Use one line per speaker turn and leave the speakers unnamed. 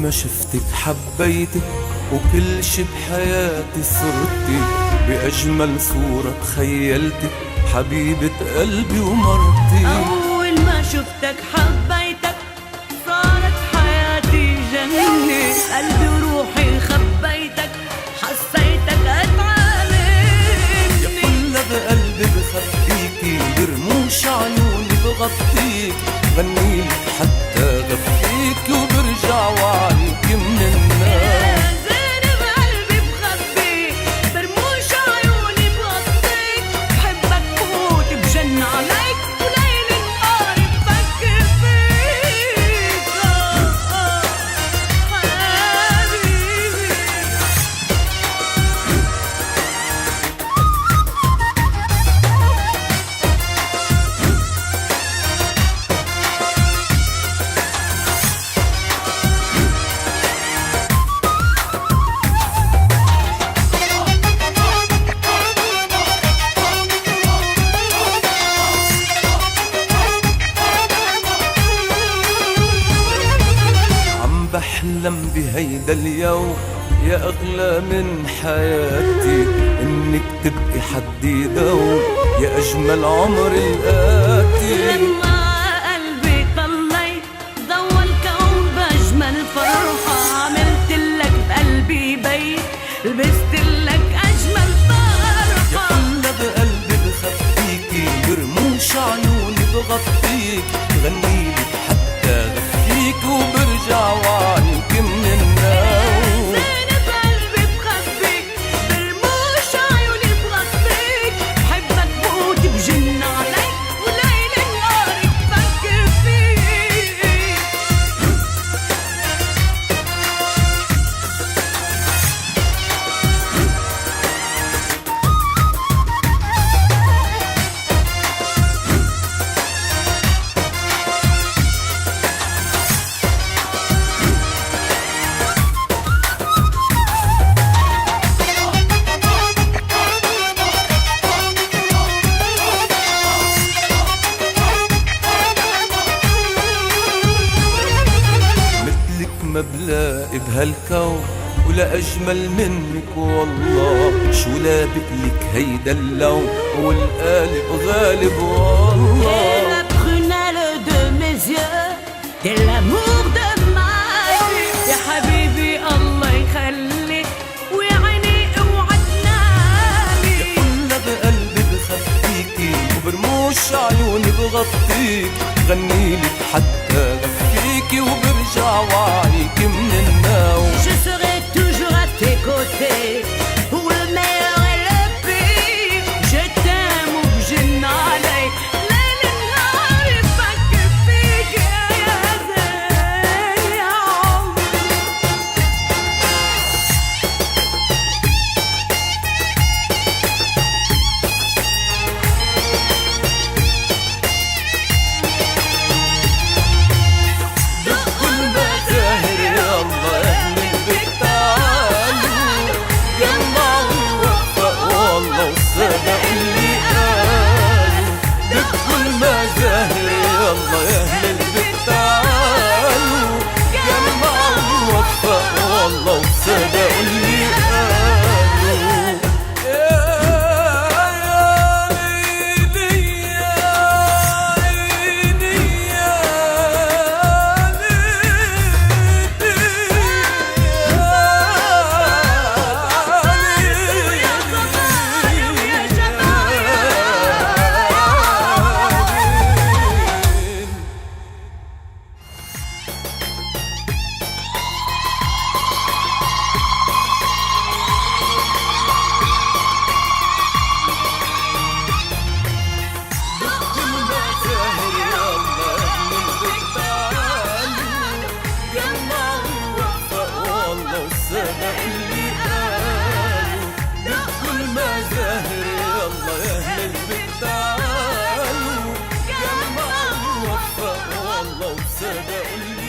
ما شفتك حبيتك، وكل شي بحياتي صرتي بأجمل صورة تخيلتك، حبيبة قلبي ومرتي.
أول ما شفتك حبيتك، صارت حياتي جنة، قلبي وروحي خبيتك، حسيتك أتعلمني.
يا كل بقلبي بخبيكي، برموش عيوني بغطيك، غنيلك حتى غفيك، وبرجع وعليك من الناس.
زين بقلبي بخبيك، برموش عيوني بغطيك، بحبك بموت بجن عليك، وليل نهار بفكر فيك. حبيبي
بحلم بهيدا اليوم يا أغلى من حياتي، إنك تبقي حدي دوم يا أجمل عمر الآتي.
لما قلبي طليت ضوى الكون بأجمل فرحة، عملتلك بقلبي بيت، لبستلك أجمل طرحة.
يا كل بقلبي بخبيكي، برموش عيوني بغطيك، غنيلك حتى غفيك، وبرجع وعيك من النوم.
زين بقلبي بخبيك، برموش عيوني بغطيك، بحبك بموت بجن عليك، وليل نهار بفكر فيك.
ما بلاقي بهالكون ولا أجمل منك والله، شو لابقلك هيدا اللون والقالب غالب والله.
T'es la prunelle de mes yeux, t'es l'amour de ma vie. يا حبيبي الله يخليك، ويا عيني اوعى تنامي.
كل بقلبي بخبيكي، وبرموش عيوني بغطيك، غنيلك حتى غفيكي، وبرجع وعيك من النوم.
Je serai toujours à tes côtés, pour le meilleur et le pire. Je t'aime وبجن عليك، ليل نهار بفكر فيك يا زين يا عمري.
دقوا المزاهر يلا أهل البيت تعالوا، جمعوا ووفقوا والله وصدقوا اللي قالوا. دقوا المزاهر يلا يا أهل البيت تعالوا، جمعوا ووفقوا والله وصدقوا اللي قالوا. يا ليلي يا عيني يا دقوا المزاهر يلا يا أهل البيت تعالوا، جمعوا ووفقوا والله وصدقوا اللي